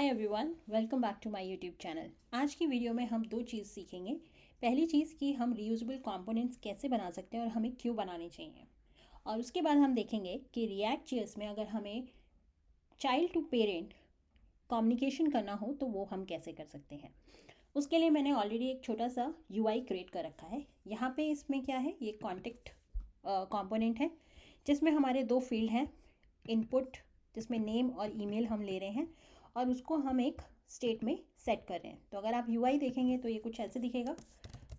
Hi everyone, welcome back to my YouTube channel. आज की video में हम दो चीज़ सीखेंगे। पहली चीज़ कि हम रीयूजेबल कंपोनेंट्स कैसे बना सकते हैं और हमें क्यों बनाने चाहिए, और उसके बाद हम देखेंगे कि रिएक्ट जेएस में अगर हमें चाइल्ड टू पेरेंट कम्युनिकेशन करना हो तो वो हम कैसे कर सकते हैं। उसके लिए मैंने ऑलरेडी एक छोटा सा यूआई क्रिएट कर रखा है। यहाँ पे इसमें क्या है, ये कॉन्टेक्ट कंपोनेंट है जिसमें हमारे दो फील्ड हैं, इनपुट जिसमें नेम और ईमेल हम ले रहे हैं और उसको हम एक स्टेट में सेट कर रहे हैं। तो अगर आप यूआई देखेंगे तो ये कुछ ऐसे दिखेगा।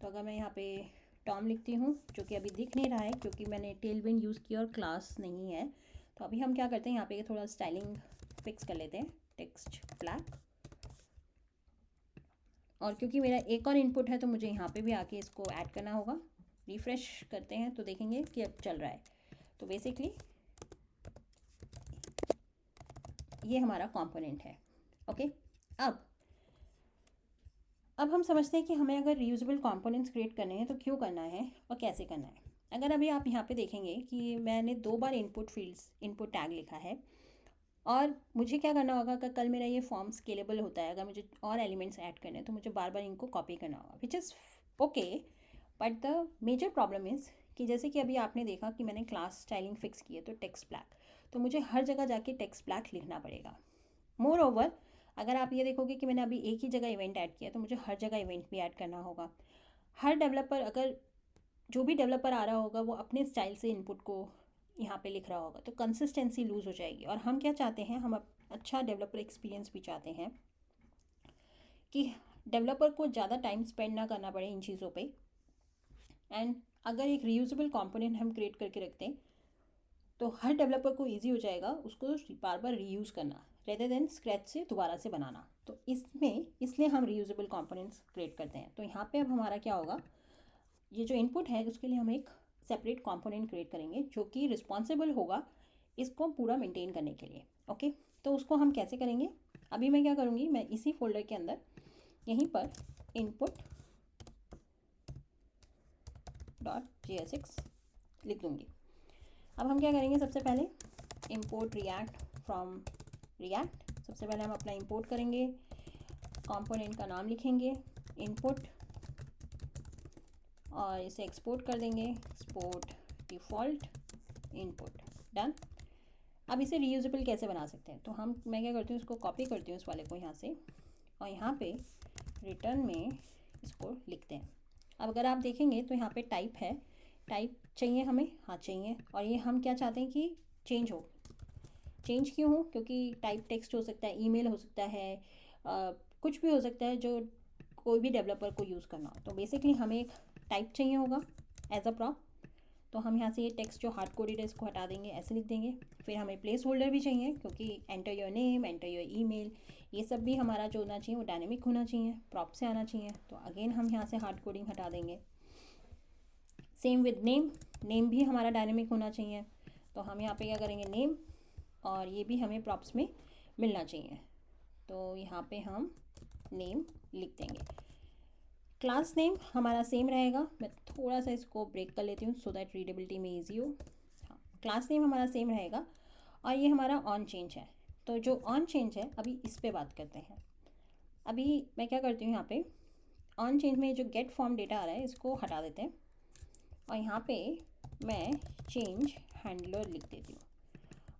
तो अगर मैं यहाँ पे टॉम लिखती हूँ, जो कि अभी दिख नहीं रहा है क्योंकि मैंने टेलविंड यूज़ किया और क्लास नहीं है, तो अभी हम क्या करते हैं, यहाँ पे थोड़ा स्टाइलिंग फिक्स कर लेते हैं, टेक्स्ट ब्लैक। और क्योंकि मेरा एक और इनपुट है तो मुझे यहाँ पे भी आके इसको ऐड करना होगा। रिफ़्रेश करते हैं तो देखेंगे कि अब चल रहा है। तो बेसिकली ये हमारा कंपोनेंट है। ओके, अब हम समझते हैं कि हमें अगर रीयूजेबल कंपोनेंट्स क्रिएट करने हैं तो क्यों करना है और कैसे करना है। अगर अभी आप यहाँ पे देखेंगे कि मैंने 2 बार इनपुट टैग लिखा है, और मुझे क्या करना होगा, अगर कल मेरा ये फॉर्म स्केलेबल होता है, अगर मुझे और एलिमेंट्स ऐड करने हैं तो मुझे बार बार इनको कॉपी करना होगा, which is okay. But the major problem is कि जैसे कि अभी आपने देखा कि मैंने क्लास स्टाइलिंग फिक्स की है तो टेक्स्ट ब्लैक, तो मुझे हर जगह जाके टेक्स्ट ब्लैक लिखना पड़ेगा। मोर ओवर, अगर आप ये देखोगे कि मैंने अभी एक ही जगह इवेंट ऐड किया तो मुझे हर जगह इवेंट भी ऐड करना होगा। हर डेवलपर, अगर जो भी डेवलपर आ रहा होगा वो अपने स्टाइल से इनपुट को यहाँ पे लिख रहा होगा तो कंसिस्टेंसी लूज़ हो जाएगी। और हम क्या चाहते हैं, हम अच्छा डेवलपर एक्सपीरियंस भी चाहते हैं कि डेवलपर को ज़्यादा टाइम स्पेंड ना करना पड़े इन चीज़ों पे। एंड अगर एक रीयूजेबल कंपोनेंट हम क्रिएट करके रखते हैं तो हर डेवलपर को ईजी हो जाएगा उसको बार बार रीयूज़ करना, रेदर देन स्क्रैच से दोबारा से बनाना। तो इसलिए हम रीयूजेबल कंपोनेंट्स क्रिएट करते हैं। तो यहाँ पे अब हमारा क्या होगा, ये जो इनपुट है उसके लिए हम एक सेपरेट कंपोनेंट क्रिएट करेंगे जो कि रिस्पॉन्सिबल होगा इसको पूरा मेंटेन करने के लिए। ओके, तो उसको हम कैसे करेंगे, अभी मैं क्या करूँगी, मैं इसी फोल्डर के अंदर यहीं पर input.jsx लिख दूँगी। अब हम क्या करेंगे, सबसे पहले import react from react। सबसे पहले हम अपना import करेंगे, कंपोनेंट का नाम लिखेंगे input और इसे एक्सपोर्ट कर देंगे, एक्सपोर्ट डिफ़ॉल्ट इनपुट, डन। अब इसे रीयूजेबल कैसे बना सकते हैं, तो मैं क्या करती हूँ, इसको कॉपी करती हूँ इस वाले को यहाँ से, और यहाँ पे रिटर्न में इसको लिखते हैं। अब अगर आप देखेंगे तो यहाँ पे टाइप है, टाइप चाहिए हमें, हाँ चाहिए। और ये हम क्या चाहते हैं कि चेंज क्यों हो, क्योंकि टाइप टेक्स्ट हो सकता है, ईमेल हो सकता है, कुछ भी हो सकता है जो कोई भी डेवलपर को यूज़ करना हो। तो बेसिकली हमें एक टाइप चाहिए होगा एज अ प्रॉप। तो हम यहाँ से ये टेक्स्ट जो हार्ड कोडेड है इसको हटा देंगे, ऐसे लिख देंगे। फिर हमें प्लेस होल्डर भी चाहिए क्योंकि enter your name, enter your email, ये सब भी हमारा जो होना चाहिए वो डायनेमिक होना चाहिए, प्रॉप से आना चाहिए। तो अगेन हम यहाँ से हार्ड कोडिंग हटा देंगे। सेम विद नेम भी हमारा डायनेमिक होना चाहिए। तो हम यहाँ पे क्या करेंगे, नेम, और ये भी हमें प्रॉप्स में मिलना चाहिए। तो यहाँ पे हम नेम लिख देंगे। क्लास नेम हमारा सेम रहेगा, मैं थोड़ा सा इसको ब्रेक कर लेती हूँ सो दैट रीडेबिलिटी में ईजी हो। हाँ, क्लास नेम हमारा सेम रहेगा। और ये हमारा ऑन चेंज है। तो जो ऑन चेंज है अभी इस पर बात करते हैं। अभी मैं क्या करती हूँ, यहाँ पे ऑन चेंज में जो गेट फॉर्म डेटा आ रहा है इसको हटा देते हैं, और यहाँ पे मैं चेंज हैंडलर लिख देती हूँ,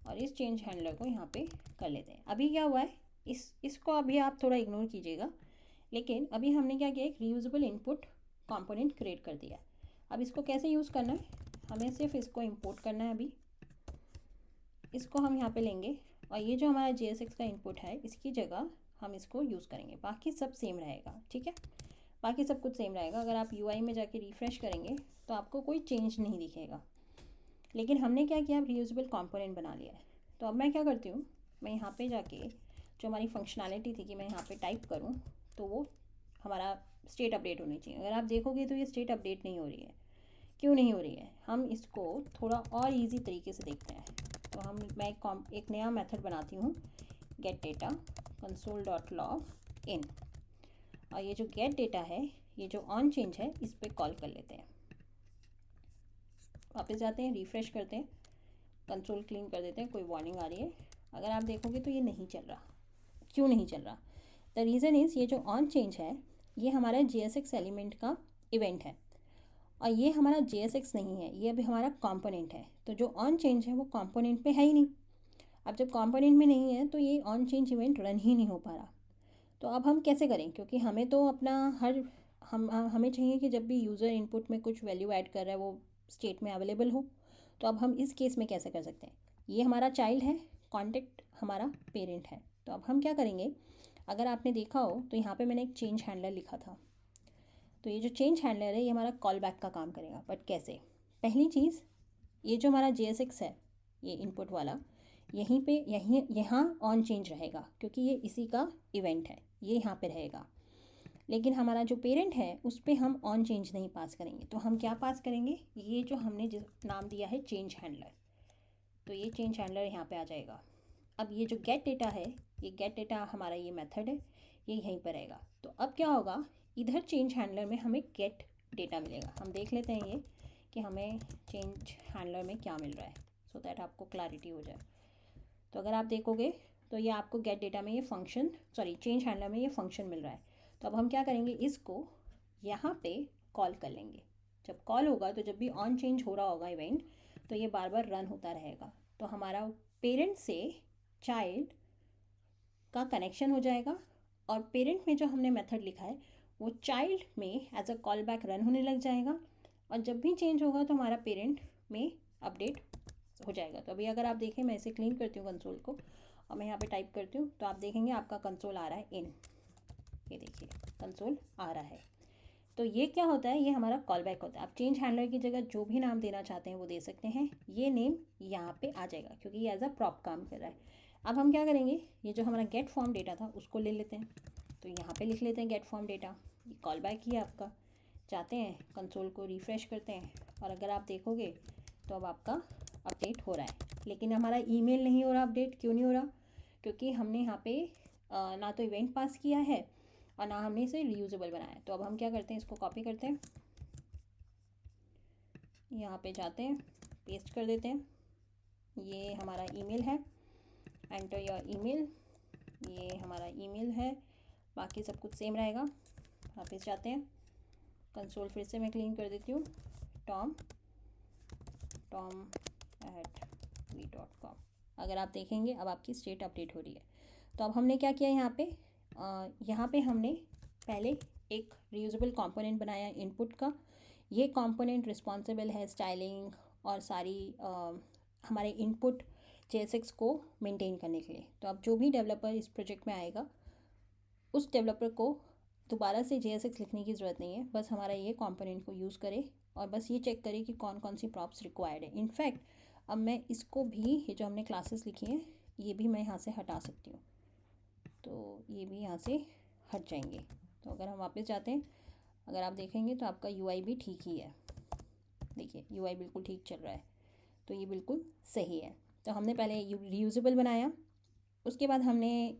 और इस चेंज हैंडलर को यहाँ पे कर लेते हैं। अभी क्या हुआ है, इसको अभी आप थोड़ा इग्नोर कीजिएगा, लेकिन अभी हमने क्या किया, एक रीयूजेबल इनपुट कंपोनेंट क्रिएट कर दिया। अब इसको कैसे यूज़ करना है, हमें सिर्फ इसको इंपोर्ट करना है। अभी इसको हम यहाँ पे लेंगे, और ये जो हमारा JSX का इनपुट है इसकी जगह हम इसको यूज़ करेंगे, बाकी सब सेम रहेगा। ठीक है, बाकी सब कुछ सेम रहेगा। अगर आप UI में जाके रिफ़्रेश करेंगे तो आपको कोई चेंज नहीं दिखेगा, लेकिन हमने क्या किया, रीयूजेबल कंपोनेंट बना लिया है। तो अब मैं क्या करती हूँ, मैं यहाँ पे जाके जो हमारी फंक्शनैलिटी थी कि मैं यहाँ पे टाइप करूँ तो वो हमारा स्टेट अपडेट होनी चाहिए। अगर आप देखोगे तो ये स्टेट अपडेट नहीं हो रही है, क्यों नहीं हो रही है, हम इसको थोड़ा और इजी तरीके से देखते हैं। तो मैं एक नया मेथड बनाती हूँ, गेट डेटा console.log in, और ये जो गेट डेटा है, ये जो ऑन चेंज है, इस पर कॉल कर लेते हैं। वापस जाते हैं, रिफ़्रेश करते हैं, कंसोल क्लीन कर देते हैं, कोई वार्निंग आ रही है, अगर आप देखोगे तो ये नहीं चल रहा। क्यों नहीं चल रहा? द रीज़न इज़ ये जो ऑन चेंज है ये हमारा JSX एलिमेंट का इवेंट है और ये हमारा JSX नहीं है, ये अभी हमारा कंपोनेंट है। तो जो ऑन चेंज है वो कंपोनेंट में है ही नहीं। अब जब कंपोनेंट में नहीं है तो ये ऑन चेंज इवेंट रन ही नहीं हो पा रहा। तो अब हम कैसे करें, क्योंकि हमें तो अपना हमें चाहिए कि जब भी यूज़र इनपुट में कुछ वैल्यू ऐड कर रहा है वो स्टेट में अवेलेबल हो। तो अब हम इस केस में कैसे कर सकते हैं? ये हमारा चाइल्ड है, कॉन्टेक्ट हमारा पेरेंट है। तो अब हम क्या करेंगे, अगर आपने देखा हो तो यहाँ पे मैंने एक चेंज हैंडलर लिखा था। तो ये जो चेंज हैंडलर है ये हमारा कॉल बैक का काम करेगा। बट कैसे? पहली चीज़, ये जो हमारा JSX है ये इनपुट वाला, यहाँ ऑन चेंज रहेगा क्योंकि ये इसी का इवेंट है, ये यहाँ पे रहेगा। लेकिन हमारा जो पेरेंट है उस पर हम ऑन चेंज नहीं पास करेंगे। तो हम क्या पास करेंगे, ये जो हमने जिस नाम दिया है चेंज हैंडलर, तो ये चेंज हैंडलर यहाँ पे आ जाएगा। अब ये जो गेट डेटा है, ये गेट डेटा हमारा ये मेथड है, ये यहीं पर रहेगा। तो अब क्या होगा, इधर चेंज हैंडलर में हमें गेट डेटा मिलेगा। हम देख लेते हैं ये कि हमें चेंज हैंडलर में क्या मिल रहा है, सो दैट आपको क्लैरिटी हो जाए। तो अगर आप देखोगे तो ये आपको गेट डेटा में ये फंक्शन, चेंज हैंडलर में ये फंक्शन मिल रहा है। तो अब हम क्या करेंगे, इसको यहाँ पे कॉल कर लेंगे। जब कॉल होगा तो जब भी ऑन चेंज हो रहा होगा इवेंट, तो ये बार बार रन होता रहेगा। तो हमारा पेरेंट से चाइल्ड का कनेक्शन हो जाएगा और पेरेंट में जो हमने मेथड लिखा है वो चाइल्ड में as a call back run होने लग जाएगा। और जब भी चेंज होगा तो हमारा पेरेंट में अपडेट हो जाएगा। तो अभी अगर आप देखें, मैं इसे क्लीन करती हूँ कंसोल को और मैं यहाँ पे टाइप करती हूँ तो आप देखेंगे आपका कंसोल आ रहा है इन, ये देखिए कंसोल आ रहा है। तो ये क्या होता है, ये हमारा कॉल बैक होता है। आप चेंज हैंडलर की जगह जो भी नाम देना चाहते हैं वो दे सकते हैं। ये नेम यहाँ पे आ जाएगा क्योंकि ये एज अ प्रॉप काम कर रहा है। अब हम क्या करेंगे, ये जो हमारा गेट फॉर्म डेटा था उसको ले लेते हैं। तो यहाँ पे लिख लेते हैं गेट फॉर्म डेटा, ये कॉल बैक ही है आपका। जाते हैं कंसोल को रिफ़्रेश करते हैं और अगर आप देखोगे तो अब आपका अपडेट हो रहा है। लेकिन हमारा ईमेल नहीं हो रहा अपडेट। क्यों नहीं हो रहा? क्योंकि हमने यहाँ पे ना तो इवेंट पास किया है और ना हमने इसे रीयूजेबल बनाया। तो अब हम क्या करते हैं, इसको कॉपी करते हैं, यहाँ पे जाते हैं, पेस्ट कर देते हैं। ये हमारा ईमेल है, एंटर योर ईमेल, ये हमारा ईमेल है, बाकी सब कुछ सेम रहेगा। वापस जाते हैं, कंसोल फिर से मैं क्लीन कर देती हूँ, tom@we.com। अगर आप देखेंगे अब आपकी स्टेट अपडेट हो रही है। तो अब हमने क्या किया, यहाँ पे हमने पहले एक रीयूजेबल कंपोनेंट बनाया इनपुट का। ये कंपोनेंट रिस्पॉन्सिबल है स्टाइलिंग और सारी हमारे इनपुट JSX को मेंटेन करने के लिए। तो अब जो भी डेवलपर इस प्रोजेक्ट में आएगा उस डेवलपर को दोबारा से JSX लिखने की ज़रूरत नहीं है, बस हमारा ये कंपोनेंट को यूज़ करे और बस ये चेक करे कि कौन कौन सी प्रॉप्स रिक्वायर्ड है। इनफैक्ट अब मैं इसको भी, ये जो हमने क्लासेस लिखी हैं ये भी मैं यहाँ से हटा सकती हूँ, तो ये भी यहाँ से हट जाएंगे। तो अगर हम वापस जाते हैं, अगर आप देखेंगे तो आपका UI भी ठीक ही है। देखिए UI बिल्कुल ठीक चल रहा है, तो ये बिल्कुल सही है। तो हमने पहले रीयूजेबल बनाया, उसके बाद हमने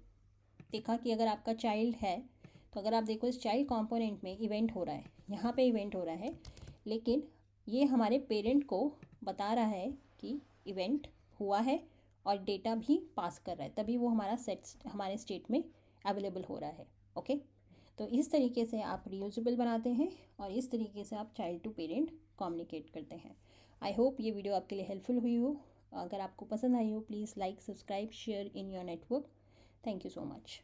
देखा कि अगर आपका चाइल्ड है तो अगर आप देखो इस चाइल्ड कंपोनेंट में इवेंट हो रहा है, यहाँ पे इवेंट हो रहा है, लेकिन ये हमारे पेरेंट को बता रहा है कि इवेंट हुआ है और डेटा भी पास कर रहा है, तभी वो हमारे स्टेट में अवेलेबल हो रहा है। ओके, तो इस तरीके से आप रीयूजेबल बनाते हैं और इस तरीके से आप चाइल्ड टू पेरेंट कम्युनिकेट करते हैं। आई होप ये वीडियो आपके लिए हेल्पफुल हुई हो। अगर आपको पसंद आई हो please like, subscribe, share in your network. Thank you so much.